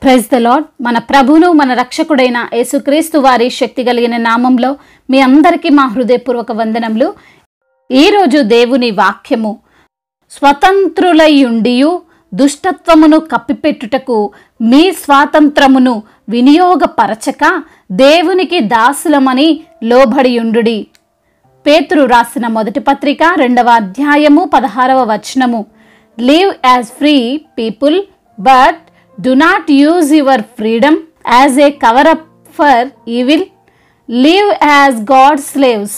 Praise the lord. మన ప్రభువును మన రక్షకుడైన యేసుక్రీస్తు వారి శక్తి కలిగిన నామంలో మీ అందరికీ మా హృదయపూర్వక వందనములు. ఈరోజు దేవుని వాక్యము, స్వతంత్రులయుండియు దుష్టత్వమును కప్పిపెట్టుటకు మీ స్వాతంత్రమును వినియోగపరచక దేవునికి దాసులమని లోబడియుండుడి. పేతురు రాసిన మొదటి పత్రిక 2వ అధ్యాయము 16వ వచనము. Live as free people but do not use your freedom as a cover up for evil. Live as God's slaves.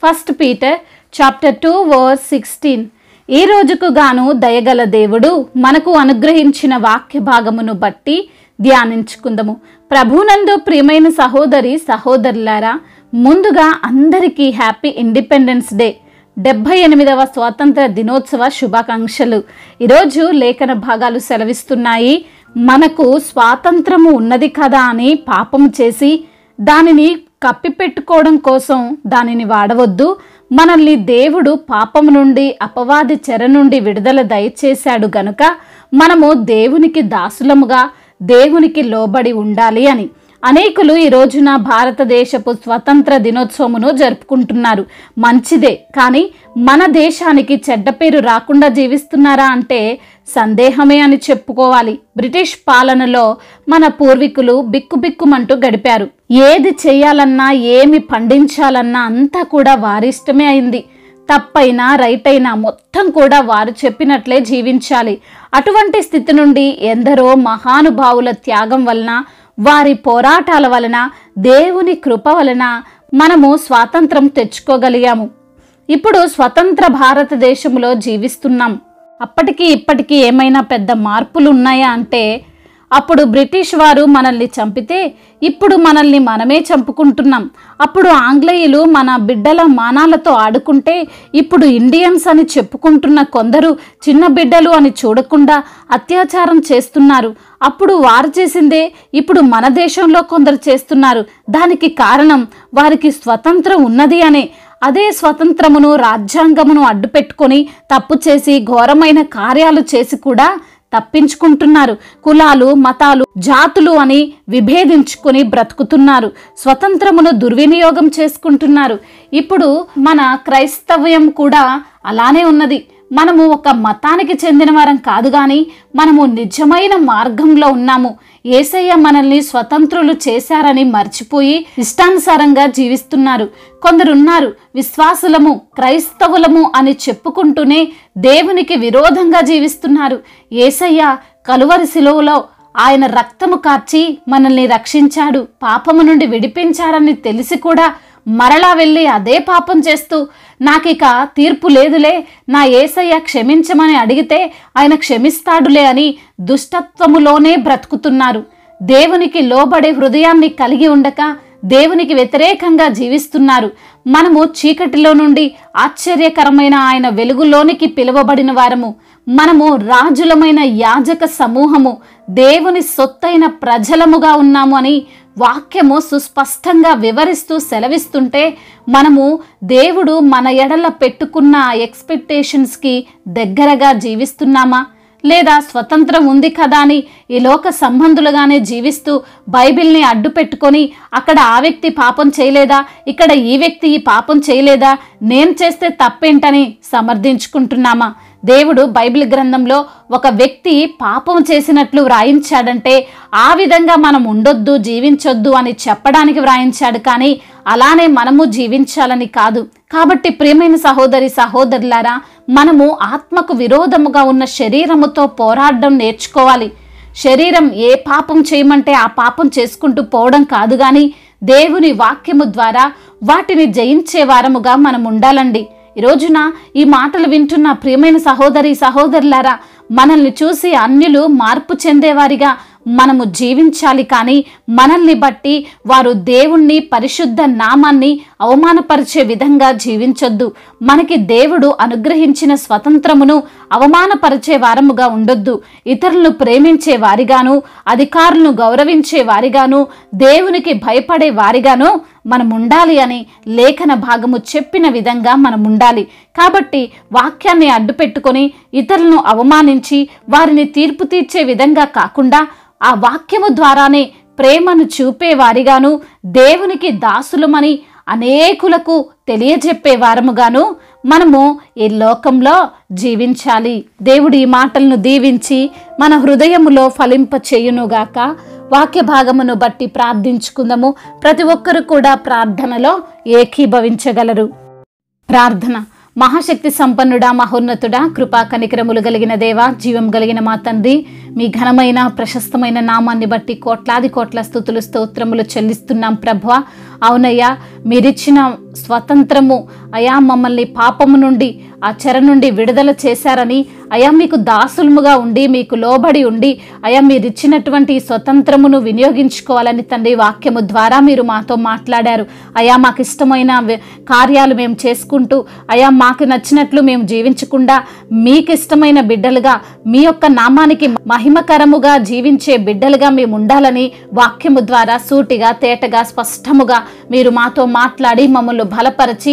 1 Peter chapter 2 verse 16. ఈ రోజుకు గాను దయగల దేవుడు మనకు అనుగ్రహించిన వాక్య భాగమును బట్టి ధ్యానించుకుందాము. ప్రభునందు ప్రియమైన సహోదరి సహోదరులారా, ముందుగా అందరికీ హ్యాపీ ఇండిపెండెన్స్ డే, 78వ స్వాతంత్ర దినోత్సవ శుభాకాంక్షలు. ఈరోజు లేఖన భాగాలు సెలవిస్తున్నాయి, మనకు స్వాతంత్రము ఉన్నది కదా అని పాపము చేసి దానిని కప్పిపెట్టుకోవడం కోసం దానిని వాడవద్దు. మనల్ని దేవుడు పాపము నుండి, అపవాది చెర నుండి విడుదల దయచేశాడు గనుక మనము దేవునికి దాసులముగా దేవునికి లోబడి ఉండాలి అని. అనేకులు ఈ రోజున భారతదేశపు స్వతంత్ర దినోత్సవమును జరుపుకుంటున్నారు. మంచిదే, కానీ మన దేశానికి చెడ్డ పేరు రాకుండా జీవిస్తున్నారా అంటే సందేహమే అని చెప్పుకోవాలి. బ్రిటిష్ పాలనలో మన పూర్వీకులు బిక్కుబిక్కుమంటూ గడిపారు. ఏది చేయాలన్నా, ఏమి పండించాలన్నా అంతా కూడా వారి ఇష్టమే అయింది. తప్పైనా రైట్ అయినా మొత్తం కూడా వారు చెప్పినట్లే జీవించాలి. అటువంటి స్థితి నుండి ఎందరో మహానుభావుల త్యాగం వలన, వారి పోరాటాల వలన, దేవుని కృప వలన మనము స్వాతంత్రం తెచ్చుకోగలిగాము. ఇప్పుడు స్వతంత్ర భారతదేశంలో జీవిస్తున్నాం. అప్పటికి ఇప్పటికీ ఏమైనా పెద్ద మార్పులు ఉన్నాయా అంటే, అప్పుడు బ్రిటిష్ వారు మనల్ని చంపితే ఇప్పుడు మనల్ని మనమే చంపుకుంటున్నాం. అప్పుడు ఆంగ్లేయులు మన బిడ్డల మానాలతో ఆడుకుంటే ఇప్పుడు ఇండియన్స్ అని చెప్పుకుంటున్న కొందరు చిన్న బిడ్డలు అని చూడకుండా అత్యాచారం చేస్తున్నారు. అప్పుడు వారు చేసిందే ఇప్పుడు మన దేశంలో కొందరు చేస్తున్నారు. దానికి కారణం వారికి స్వతంత్రం ఉన్నది అనే. అదే స్వతంత్రమును, రాజ్యాంగమును అడ్డుపెట్టుకొని తప్పు చేసి ఘోరమైన కార్యాలు చేసి కూడా తప్పించుకుంటున్నారు. కులాలు, మతాలు, జాతులు అని విభేదించుకొని బ్రతుకుతున్నారు. స్వతంత్రమును దుర్వినియోగం చేసుకుంటున్నారు. ఇప్పుడు మన క్రైస్తవ్యం కూడా అలానే ఉన్నది. మనము ఒక మతానికి చెందిన వారం కాదు, కానీ మనము నిజమైన మార్గంలో ఉన్నాము. యేసయ్య మనల్ని స్వతంత్రులు చేశారని మర్చిపోయి ఇష్టానుసారంగా జీవిస్తున్నారు. కొందరున్నారు, విశ్వాసులము, క్రైస్తవులము అని చెప్పుకుంటూనే దేవునికి విరోధంగా జీవిస్తున్నారు. యేసయ్య కలువరి శిలువలో ఆయన రక్తము కార్చి మనల్ని రక్షించాడు, పాపము నుండి విడిపించాడని తెలిసి కూడా మరలా వెళ్ళి అదే పాపం చేస్తూ నాకిక తీర్పు లేదులే, నా యేసయ్య క్షమించమని అడిగితే ఆయన క్షమిస్తాడులే అని దుష్టత్వములోనే బ్రతుకుతున్నారు. దేవునికి లోబడే హృదయాన్ని కలిగి ఉండక దేవునికి వ్యతిరేకంగా జీవిస్తున్నారు. మనము చీకటిలో నుండి ఆశ్చర్యకరమైన ఆయన వెలుగులోనికి పిలువబడిన వారము. మనము రాజులమైన యాజక సమూహము, దేవుని సొత్తైన ప్రజలముగా ఉన్నాము అని వాక్యము సుస్పష్టంగా వివరిస్తూ సెలవిస్తుంటే, మనము దేవుడు మన ఎడల పెట్టుకున్న ఎక్స్పెక్టేషన్స్కి దగ్గరగా జీవిస్తున్నామా? లేదా స్వతంత్రం ఉంది కదా అని ఈ లోక సంబంధులుగానే జీవిస్తూ బైబిల్ని అడ్డు పెట్టుకొని అక్కడ ఆ వ్యక్తి పాపం చేయలేదా, ఇక్కడ ఈ వ్యక్తి ఈ పాపం చేయలేదా, నేను చేస్తే తప్పేంటని సమర్థించుకుంటున్నామా? దేవుడు బైబిల్ గ్రంథంలో ఒక వ్యక్తి పాపం చేసినట్లు వ్రాయించాడంటే ఆ విధంగా మనం ఉండొద్దు, జీవించొద్దు అని చెప్పడానికి వ్రాయించాడు, కానీ అలానే మనము జీవించాలని కాదు. కాబట్టి ప్రియమైన సహోదరి సహోదరులారా, మనము ఆత్మకు విరోధముగా ఉన్న శరీరముతో పోరాడడం నేర్చుకోవాలి. శరీరం ఏ పాపం చేయమంటే ఆ పాపం చేసుకుంటూ పోవడం కాదు, కానీ దేవుని వాక్యము ద్వారా వాటిని జయించే వారముగా మనం ఉండాలండి. ఈ రోజున ఈ మాటలు వింటున్న ప్రియమైన సహోదరి సహోదరులారా, మనల్ని చూసి అన్యులు మార్పు చెందేవారిగా మనము జీవించాలి, కానీ మనల్ని బట్టి వారు దేవుణ్ణి, పరిశుద్ధ నామాన్ని అవమానపరిచే విధంగా జీవించొద్దు. మనకి దేవుడు అనుగ్రహించిన స్వతంత్రమును అవమానపరిచే వారముగా ఉండొద్దు. ఇతరులను ప్రేమించే వారిగాను, అధికారులను గౌరవించే వారిగాను, దేవునికి భయపడే వారిగాను మనం ఉండాలి అని లేఖన భాగము చెప్పిన విధంగా మనం ఉండాలి. కాబట్టి వాక్యాన్ని అడ్డుపెట్టుకొని ఇతరులను అవమానించి వారిని తీర్పు తీర్చే విధంగా కాకుండా ఆ వాక్యము ద్వారానే ప్రేమను చూపేవారిగాను, దేవునికి దాసులమని అనేకులకు తెలియజెప్పే వారముగాను మనము ఈ లోకంలో జీవించాలి. దేవుడు ఈ మాటలను దీవించి మన హృదయములో ఫలింప చేయునుగాక. వాక్య భాగమును బట్టి ప్రార్థించుకుందాము. ప్రతి ఒక్కరు కూడా ప్రార్థనలో ఏకీభవించగలరు. ప్రార్థన. మహాశక్తి సంపన్నుడా, మహోన్నతుడా, కృపా కనికరములు కలిగిన దేవా, జీవం కలిగిన మా తండ్రి, మీ ఘనమైన ప్రశస్తమైన నామాన్ని బట్టి కోట్లాది కోట్ల స్తుతులు స్తోత్రములు చెల్లిస్తున్నాం ప్రభువా. అవునయ్యా, మీరిచ్చిన స్వతంత్రము అయా మమ్మల్ని పాపము నుండి ఆ చెర నుండి విడుదల చేశారని, అయా మీకు దాసులముగా ఉండి మీకు లోబడి ఉండి అయా మీరిచ్చినటువంటి స్వతంత్రమును వినియోగించుకోవాలని తండ్రి వాక్యము ద్వారా మీరు మాతో మాట్లాడారు. అయా మాకు ఇష్టమైన కార్యాలు మేము చేసుకుంటూ అయా మాకు నచ్చినట్లు మేము జీవించకుండా మీకు ఇష్టమైన బిడ్డలుగా మీ యొక్క నామానికి మహిమకరముగా జీవించే బిడ్డలుగా మేము ఉండాలని వాక్యము ద్వారా సూటిగా తేటగా స్పష్టముగా మీరు మాతో మాట్లాడి మమ్మల్ని బలపరిచి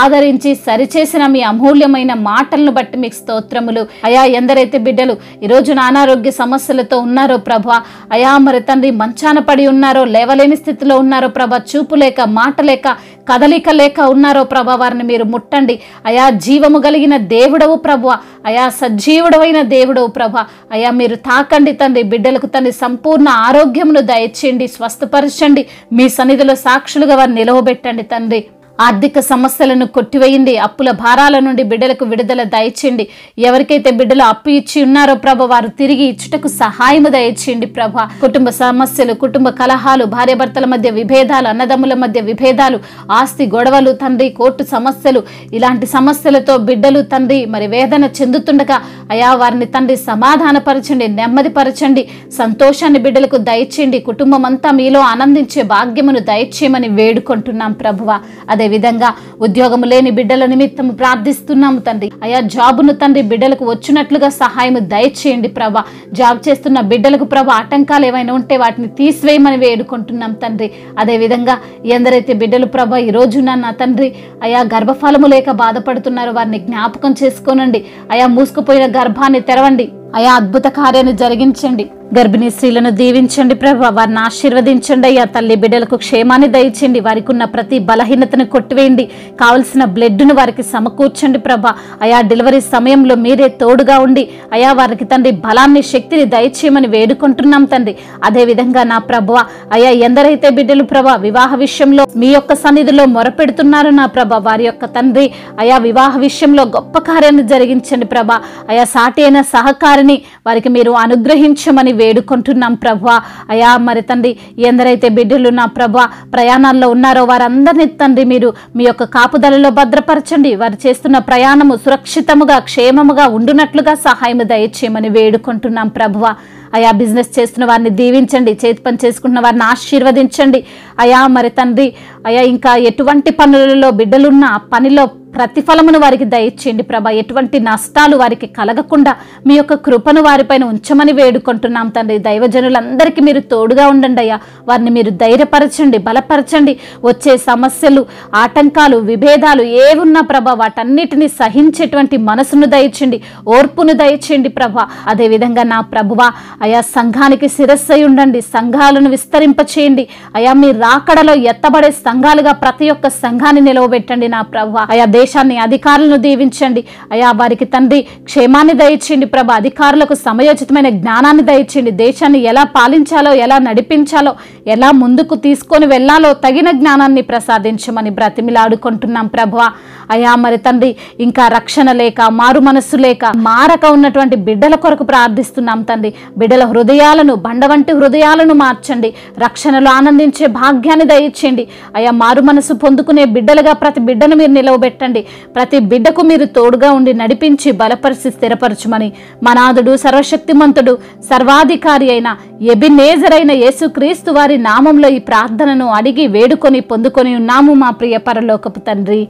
ఆదరించి సరిచేసిన మీ అమూల్యమైన మాటలను బట్టి మీకు స్తోత్రములు. అయా ఎందరైతే బిడ్డలు ఈరోజు అనారోగ్య సమస్యలతో ఉన్నారో ప్రభా, అయా మరి తండ్రి మంచాన పడి ఉన్నారో, లేవలేని స్థితిలో ఉన్నారో ప్రభా, చూపు లేక మాట లేక కదలిక లేక ఉన్నారో ప్రభా, వారిని మీరు ముట్టండి. అయా జీవము కలిగిన దేవుడవు ప్రభా, అయా సజీవుడవైన దేవుడవు ప్రభా, అయా మీరు తాకండి తండ్రి. బిడ్డలకు తండ్రి సంపూర్ణ ఆరోగ్యమును దయచేయండి, స్వస్థపరచండి. మీ సన్నిధిలో సాక్షులుగా వారిని నిలవబెట్టండి తండ్రి. ఆర్థిక సమస్యలను కొట్టివేయండి. అప్పుల భారాల నుండి బిడ్డలకు విడుదల దయచేయండి. ఎవరికైతే బిడ్డలు అప్పు ఇచ్చి ఉన్నారో ప్రభ, వారు తిరిగి ఇచ్చుటకు సహాయము దయచేయండి ప్రభ. కుటుంబ సమస్యలు, కుటుంబ కలహాలు, భార్యాభర్తల మధ్య విభేదాలు, అన్నదమ్ముల మధ్య విభేదాలు, ఆస్తి గొడవలు తండ్రి, కోర్టు సమస్యలు, ఇలాంటి సమస్యలతో బిడ్డలు తండ్రి మరి వేదన చెందుతుండగా అయా వారిని తండ్రి సమాధానపరచండి, నెమ్మదిపరచండి, సంతోషాన్ని బిడ్డలకు దయచేయండి. కుటుంబం అంతా మీలో ఆనందించే భాగ్యమును దయచేయమని వేడుకుంటున్నాం ప్రభువా. అదే విధంగా ఉద్యోగము లేని బిడ్డల నిమిత్తం ప్రార్థిస్తున్నాము తండ్రి. అయా జాబును తండ్రి బిడ్డలకు వచ్చినట్లుగా సహాయము దయచేయండి ప్రభా. జాబ్ చేస్తున్న బిడ్డలకు ప్రభా ఆటంకాలు ఏమైనా ఉంటే వాటిని తీసివేయమని వేడుకుంటున్నాం తండ్రి. అదే విధంగా ఎందరైతే బిడ్డలు ప్రభా ఈ రోజున నా తండ్రి అయా గర్భఫలము లేక బాధపడుతున్నారో వారిని జ్ఞాపకం చేసుకోనండి. అయా మూసుకుపోయిన గర్భాన్ని తెరవండి. అయా అద్భుత కార్యాన్ని జరిగించండి. గర్భిణీ స్త్రీలను దీవించండి ప్రభా, వారిని ఆశీర్వదించండి. అయ్యా తల్లి బిడ్డలకు క్షేమాన్ని దయచేయండి. వారికి ఉన్న ప్రతి బలహీనతను కొట్టివేయండి. కావలసిన బ్లడ్ను వారికి సమకూర్చండి ప్రభా. అయా డెలివరీ సమయంలో మీరే తోడుగా ఉండి అయా వారికి తండ్రి బలాన్ని, శక్తిని దయచేయమని వేడుకుంటున్నాం తండ్రి. అదే విధంగా నా ప్రభువ అయా ఎందరైతే బిడ్డలు ప్రభా వివాహ విషయంలో మీ యొక్క సన్నిధిలో మొరపెడుతున్నారు నా ప్రభా, వారి యొక్క తండ్రి అయా వివాహ విషయంలో గొప్ప కార్యాన్ని జరిగించండి ప్రభా. అయా సాటి అయిన సహకారిని వారికి మీరు అనుగ్రహించమని వేడుకుంటున్నాం ప్రభా. అయా మరి తండ్రి ఎందరైతే బిడ్డలు నా ప్రభా ప్రయాణాల్లో ఉన్నారో వారందరినీ తండ్రి మీరు మీ యొక్క కాపుదలలో భద్రపరచండి. వారు చేస్తున్న ప్రయాణము సురక్షితముగా క్షేమముగా ఉండునట్లుగా సహాయము దయచేయమని వేడుకుంటున్నాం ప్రభువా. అయా బిజినెస్ చేస్తున్న వారిని దీవించండి. చేతి పని చేసుకుంటున్న వారిని ఆశీర్వదించండి. అయా మరి తండ్రి అయా ఇంకా ఎటువంటి పనులలో బిడ్డలున్న ఆ పనిలో ప్రతిఫలమును వారికి దయచేయండి ప్రభా. ఎటువంటి నష్టాలు వారికి కలగకుండా మీ యొక్క కృపను వారిపైన ఉంచమని వేడుకుంటున్నాం తండ్రి. దైవజనులందరికీ మీరు తోడుగా ఉండండి అయ్యా. వారిని మీరు ధైర్యపరచండి, బలపరచండి. వచ్చే సమస్యలు, ఆటంకాలు, విభేదాలు ఏవున్నా ప్రభా వాటన్నిటిని సహించేటువంటి మనసును దయచేయండి, ఓర్పును దయచేయండి ప్రభా. అదేవిధంగా నా ప్రభువా అయా సంఘానికి శిరస్సై ఉండండి. సంఘాలను విస్తరింపచేయండి అయా. మీ రాకడలో ఎత్తబడే సంఘాలుగా ప్రతి ఒక్క సంఘాన్ని నిలవబెట్టండి నా ప్రభువా. అయా దేశాన్ని, అధికారులను దీవించండి అయా. వారికి తండ్రి క్షేమాన్ని దయచేయండి ప్రభా. అధికారులకు సమయోచితమైన జ్ఞానాన్ని దయచేయండి. దేశాన్ని ఎలా పాలించాలో, ఎలా నడిపించాలో, ఎలా ముందుకు తీసుకొని వెళ్లాలో తగిన జ్ఞానాన్ని ప్రసాదించమని బ్రతిమిలాడుకుంటున్నాం ప్రభువా. అయా మరి తండ్రి ఇంకా రక్షణ లేక, మారు మనస్సు లేక, మారక ఉన్నటువంటి బిడ్డల కొరకు ప్రార్థిస్తున్నాం తండ్రి. బిడ్డల హృదయాలను, బండ వంటి హృదయాలను మార్చండి. రక్షణలో ఆనందించే భాగ్యాన్ని దయచేయండి అయా. మారు మనసు పొందుకునే బిడ్డలుగా ప్రతి బిడ్డను మీరు నిలవబెట్టండి. ప్రతి బిడ్డకు మీరు తోడుగా ఉండి నడిపించి బలపరిచి స్థిరపరచుమని మనాథుడు, సర్వశక్తిమంతుడు, సర్వాధికారి అయిన ఎబినేజర్ అయిన యేసుక్రీస్తు వారి నామంలో ఈ ప్రార్థనను అడిగి వేడుకొని పొందుకొని ఉన్నాము మా ప్రియ పరలోకపు తండ్రి.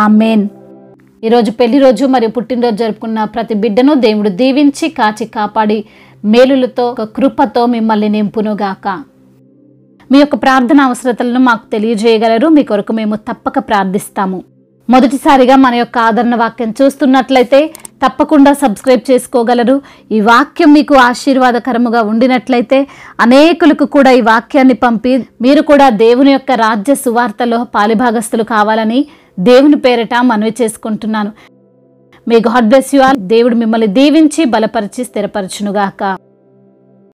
ఆమేన్. ఈరోజు పెళ్లి రోజు మరియు పుట్టినరోజు జరుపుకున్న ప్రతి బిడ్డను దేవుడు దీవించి కాచి కాపాడి మేలులతో, కృపతో మిమ్మల్ని నింపునుగాక. మీ యొక్క ప్రార్థన అవసరతలను మాకు తెలియజేయగలరు. మీ కొరకు మేము తప్పక ప్రార్థిస్తాము. మొదటిసారిగా మన యొక్క ఆదరణ వాక్యం చూస్తున్నట్లయితే తప్పకుండా సబ్స్క్రైబ్ చేసుకోగలరు. ఈ వాక్యం మీకు ఆశీర్వాదకరముగా ఉండినట్లయితే అనేకులకు కూడా ఈ వాక్యాన్ని పంపి మీరు కూడా దేవుని యొక్క రాజ్య సువార్తలో పాలిభాగస్తులు కావాలని దేవుని పేరిట మనవి చేసుకుంటున్నాను. May God bless you all. దేవుడు మిమ్మల్ని దీవించి బలపరిచి స్థిరపరచునుగాక.